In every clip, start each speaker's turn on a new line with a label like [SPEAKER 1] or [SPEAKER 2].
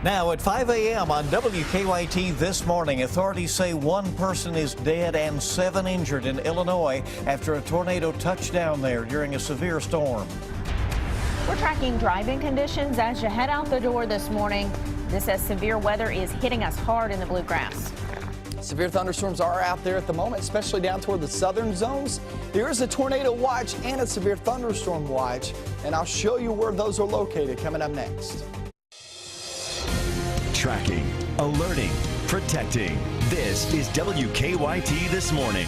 [SPEAKER 1] Now at 5 a.m. on WKYT this morning, authorities say one person is dead and 7 injured in Illinois after a tornado touched down there during a severe storm.
[SPEAKER 2] We're tracking driving conditions as you head out the door this morning. This as severe weather is hitting us hard in the bluegrass.
[SPEAKER 3] Severe thunderstorms are out there at the moment, especially down toward the southern zones. There is a tornado watch and a severe thunderstorm watch, and I'll show you where those are located coming up next.
[SPEAKER 4] Tracking, alerting, protecting. This is WKYT This Morning.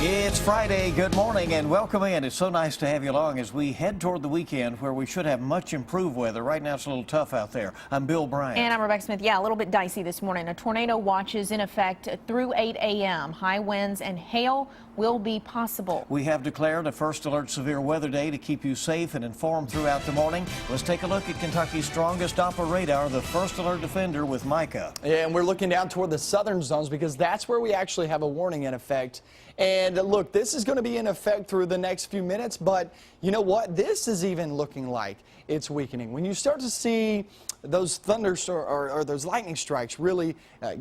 [SPEAKER 1] It's Friday. Good morning and welcome in. It's so nice to have you along as we head toward the weekend where we should have much improved weather. Right now it's a little tough out there. I'm Bill Bryant.
[SPEAKER 2] And I'm Rebecca Smith. Yeah, a little bit dicey this morning. A tornado watch is in effect through 8 a.m. High winds and hail will be possible.
[SPEAKER 1] We have declared a first alert severe weather day to keep you safe and informed throughout the morning. Let's take a look at Kentucky's strongest Doppler radar, the first alert defender with Micah.
[SPEAKER 3] Yeah, and we're looking down toward the southern zones because that's where we actually have a warning in effect. And look, this is going to be in effect through the next few minutes, but you know what? This is even looking like it's weakening. When you start to see those thunderstorms or those lightning strikes really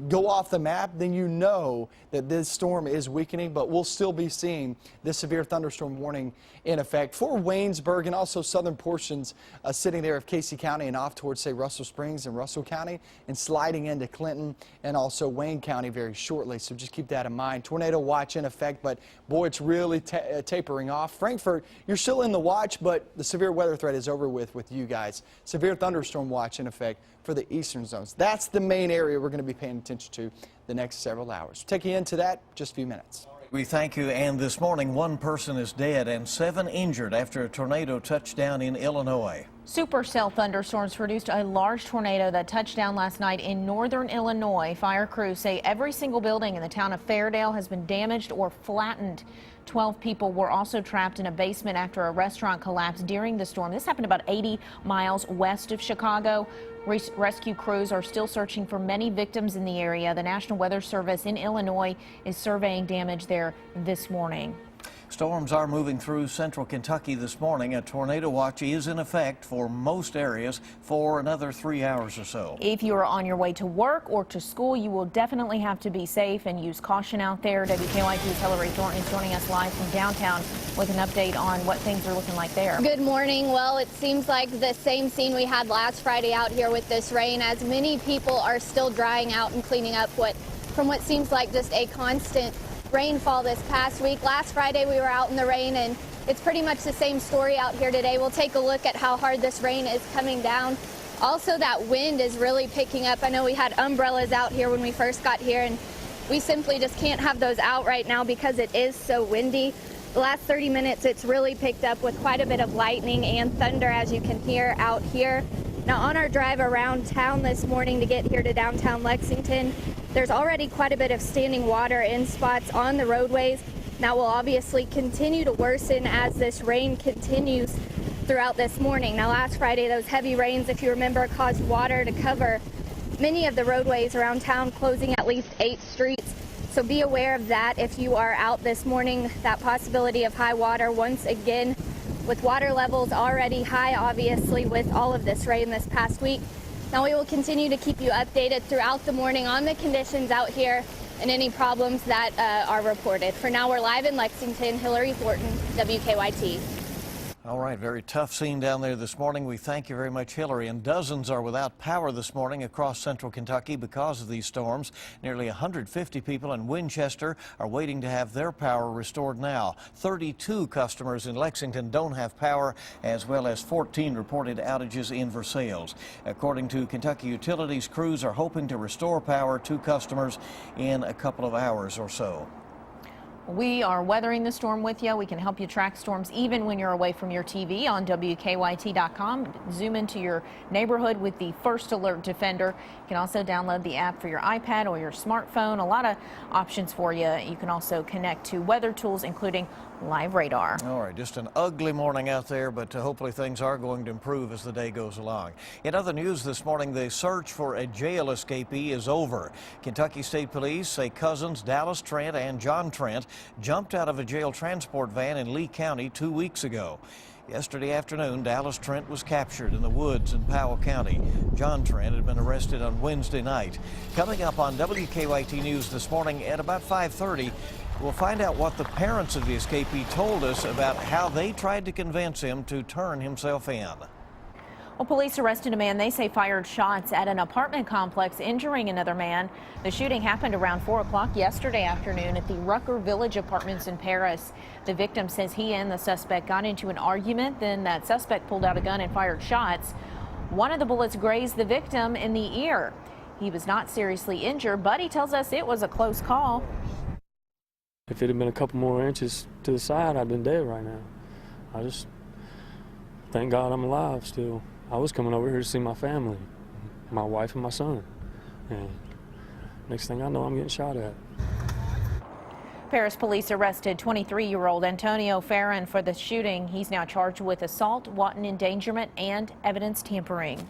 [SPEAKER 3] go off the map, then you know that this storm is weakening, but we'll still be seeing this severe thunderstorm warning in effect for Waynesburg and also southern portions sitting there of Casey County and off towards, say, Russell Springs and Russell County and sliding into Clinton and also Wayne County very shortly. So just keep that in mind. Tornado watch in effect, but boy, it's really tapering off. Frankfort, you're still in the watch, but the severe weather threat is over with you guys. Severe thunderstorm watch in effect for the eastern zones. That's the main area we're going to be paying attention to the next several hours. We'll take you into that in just a few minutes.
[SPEAKER 1] We thank you. And this morning, one person is dead and 7 injured after a tornado touched down in Illinois.
[SPEAKER 2] Supercell thunderstorms produced a large tornado that touched down last night in northern Illinois. Fire crews say every single building in the town of Fairdale has been damaged or flattened. 12 people were also trapped in a basement after a restaurant collapsed during the storm. This happened about 80 miles west of Chicago. Rescue crews are still searching for many victims in the area. The National Weather Service in Illinois is surveying damage there this morning.
[SPEAKER 1] Storms are moving through central Kentucky this morning. A tornado watch is in effect for most areas for another 3 hours or so.
[SPEAKER 2] If you are on your way to work or to school, you will definitely have to be safe and use caution out there. WKYT's Hillary Thornton is joining us live from downtown with an update on what things are looking like there.
[SPEAKER 5] Good morning. Well, it seems like the same scene we had last Friday out here with this rain, as many people are still drying out and cleaning up from what seems like just a constant rainfall this past week. Last Friday we were out in the rain, and it's pretty much the same story out here today. We'll take a look at how hard this rain is coming down. Also, that wind is really picking up. I know we had umbrellas out here when we first got here, and we simply just can't have those out right now because it is so windy. The last 30 minutes it's really picked up with quite a bit of lightning and thunder, as you can hear out here. Now, on our drive around town this morning to get here to downtown Lexington, there's already quite a bit of standing water in spots on the roadways. That will obviously continue to worsen as this rain continues throughout this morning. Now, last Friday, those heavy rains, if you remember, caused water to cover many of the roadways around town, closing at least 8 streets. So be aware of that if you are out this morning, that possibility of high water once again, with water levels already high, obviously, with all of this rain this past week. Now, we will continue to keep you updated throughout the morning on the conditions out here and any problems that are reported. For now, we're live in Lexington. Hillary Thornton, WKYT.
[SPEAKER 1] All right, very tough scene down there this morning. We thank you very much, Hillary. And dozens are without power this morning across central Kentucky because of these storms. Nearly 150 people in Winchester are waiting to have their power restored now. 32 customers in Lexington don't have power, as well as 14 reported outages in Versailles. According to Kentucky Utilities, crews are hoping to restore power to customers in a couple of hours or so.
[SPEAKER 2] We are weathering the storm with you. We can help you track storms even when you're away from your TV on WKYT.com. Zoom into your neighborhood with the First Alert Defender. You can also download the app for your iPad or your smartphone. A lot of options for you. You can also connect to weather tools, including live radar.
[SPEAKER 1] All right, just an ugly morning out there, but hopefully things are going to improve as the day goes along. In other news this morning, the search for a jail escapee is over. Kentucky State Police say cousins Dallas Trent and John Trent jumped out of a jail transport van in Lee County 2 weeks ago. Yesterday afternoon, Dallas Trent was captured in the woods in Powell County. John Trent had been arrested on Wednesday night. Coming up on WKYT News this morning at about 5:30, we'll find out what the parents of the escapee told us about how they tried to convince him to turn himself in.
[SPEAKER 2] Well, police arrested a man they say fired shots at an apartment complex, injuring another man. The shooting happened around 4 o'clock yesterday afternoon at the Rucker Village Apartments in Paris. The victim says he and the suspect got into an argument. Then that suspect pulled out a gun and fired shots. One of the bullets grazed the victim in the ear. He was not seriously injured, but he tells us it was a close call.
[SPEAKER 6] If it had been a couple more inches to the side, I'd been dead right now. I just thank God I'm alive still. I was coming over here to see my family, my wife and my son. And next thing I know, I'm getting shot at.
[SPEAKER 2] Paris police arrested 23-year-old Antonio Ferrin for the shooting. He's now charged with assault, wanton endangerment, and evidence tampering.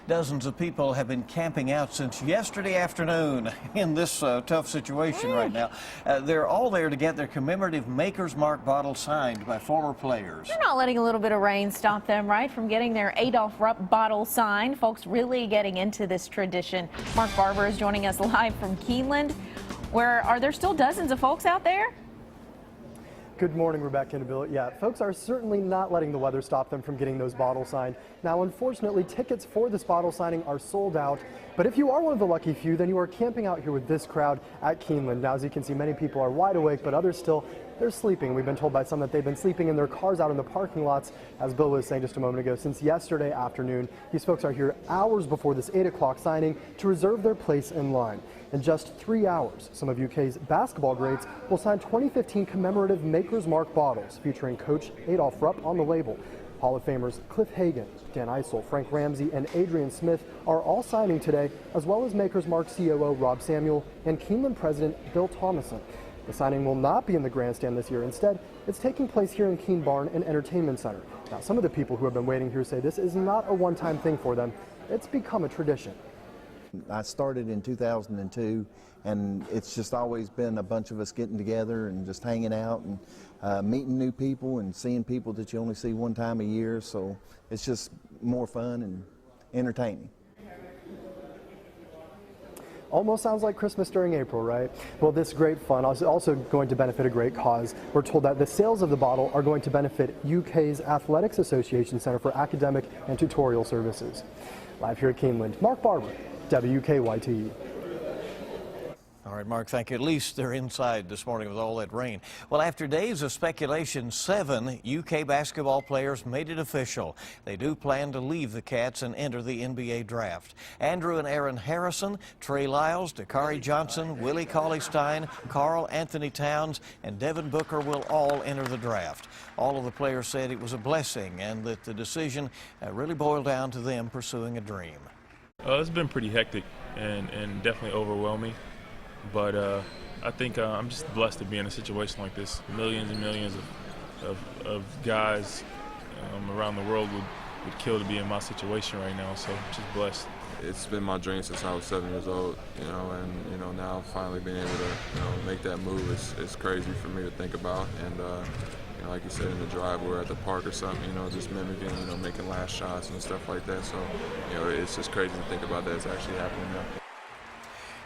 [SPEAKER 1] Dozens of people have been camping out since yesterday afternoon in this tough situation right now. They're all there to get their commemorative Maker's Mark bottle signed by former players.
[SPEAKER 2] They're not letting a little bit of rain stop them, right, from getting their Adolph Rupp bottle signed. Folks really getting into this tradition. Mark Barber is joining us live from Keeneland. Where are there still dozens of folks out there?
[SPEAKER 7] Good morning, Rebecca and Bill. Yeah, folks are certainly not letting the weather stop them from getting those bottles signed. Now, unfortunately, tickets for this bottle signing are sold out. But if you are one of the lucky few, then you are camping out here with this crowd at Keeneland. Now, as you can see, many people are wide awake, but others still, they're sleeping. We've been told by some that they've been sleeping in their cars out in the parking lots, as Bill was saying just a moment ago, since yesterday afternoon. These folks are here hours before this 8 o'clock signing to reserve their place in line. In just 3 hours, some of UK's basketball greats will sign 2015 commemorative Maker's Mark bottles featuring Coach Adolph Rupp on the label. Hall of Famers Cliff Hagan, Dan Issel, Frank Ramsey, and Adrian Smith are all signing today, as well as Maker's Mark COO Rob Samuel and Keeneland President Bill Thomason. The signing will not be in the grandstand this year. Instead, it's taking place here in Keene Barn and Entertainment Center. Now, some of the people who have been waiting here say this is not a one-time thing for them. It's become a tradition.
[SPEAKER 8] I started in 2002, and it's just always been a bunch of us getting together and just hanging out and meeting new people and seeing people that you only see one time a year. So it's just more fun and entertaining.
[SPEAKER 7] Almost sounds like Christmas during April, right? Well, this great fun is also going to benefit a great cause. We're told that the sales of the bottle are going to benefit UK's Athletics Association Center for Academic and Tutorial Services. Live here at Keeneland, Mark Barber, WKYT.
[SPEAKER 1] All right, Mark, thank you. At least they're inside this morning with all that rain. Well, after days of speculation, 7 UK basketball players made it official. They do plan to leave the Cats and enter the NBA draft. Andrew and Aaron Harrison, Trey Lyles, Dakari Johnson, Willie Cauley-Stein, Carl Anthony Towns, and Devin Booker will all enter the draft. All of the players said it was a blessing and that the decision really boiled down to them pursuing a dream.
[SPEAKER 9] It's been pretty hectic and definitely overwhelming. But I think I'm just blessed to be in a situation like this. Millions and millions of guys around the world would kill to be in my situation right now, so I'm just blessed.
[SPEAKER 10] It's been my dream since I was 7 years old, and now finally being able to, make that move is crazy for me to think about. And like you said, in the drive, we're at the park or something, just mimicking, making last shots and stuff like that. So, it's just crazy to think about that it's actually happening now.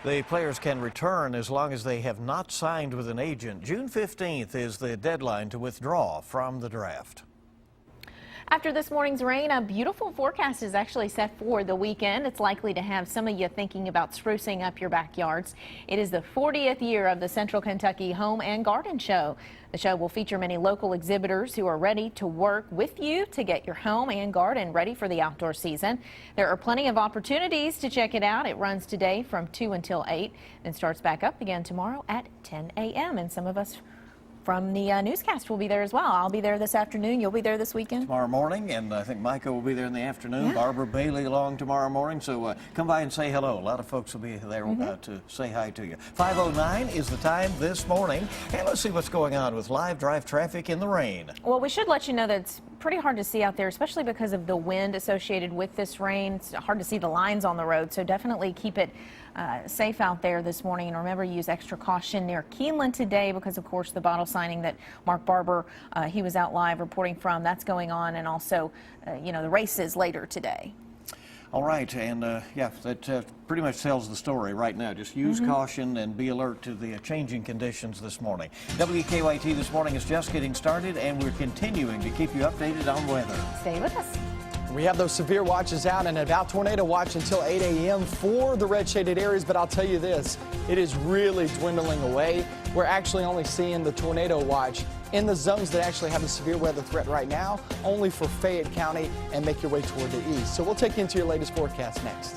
[SPEAKER 1] The players can return as long as they have not signed with an agent. June 15th is the deadline to withdraw from the draft.
[SPEAKER 2] After this morning's rain, a beautiful forecast is actually set for the weekend. It's likely to have some of you thinking about sprucing up your backyards. It is the 40th year of the Central Kentucky Home and Garden Show. The show will feature many local exhibitors who are ready to work with you to get your home and garden ready for the outdoor season. There are plenty of opportunities to check it out. It runs today from 2 until 8 and starts back up again tomorrow at 10 a.m. And some of us from the newscast will be there as well. I'll be there this afternoon. You'll be there this weekend?
[SPEAKER 1] Tomorrow morning, and I think Micah will be there in the afternoon. Yeah. Barbara Bailey along tomorrow morning. So come by and say hello. A lot of folks will be there to say hi to you. 5:09 is the time this morning. And let's see what's going on with live drive traffic in the rain.
[SPEAKER 2] Well, we should let you know that it's pretty hard to see out there, especially because of the wind associated with this rain. It's hard to see the lines on the road, so definitely keep it safe out there this morning. And remember, use extra caution near Keeneland today because, of course, the bottle signing that Mark Barber, he was out live reporting from, that's going on, and also, the races later today.
[SPEAKER 1] All right, and yeah, that pretty much tells the story right now. Just use caution and be alert to the changing conditions this morning. WKYT This Morning is just getting started, and we're continuing to keep you updated on weather.
[SPEAKER 2] Stay with us.
[SPEAKER 3] We have those severe watches out and about tornado watch until 8 a.m. for the red shaded areas, but I'll tell you this, it is really dwindling away. We're actually only seeing the tornado watch in the zones that actually have a severe weather threat right now, only for Fayette County, and make your way toward the east. So we'll take you into your latest forecast next.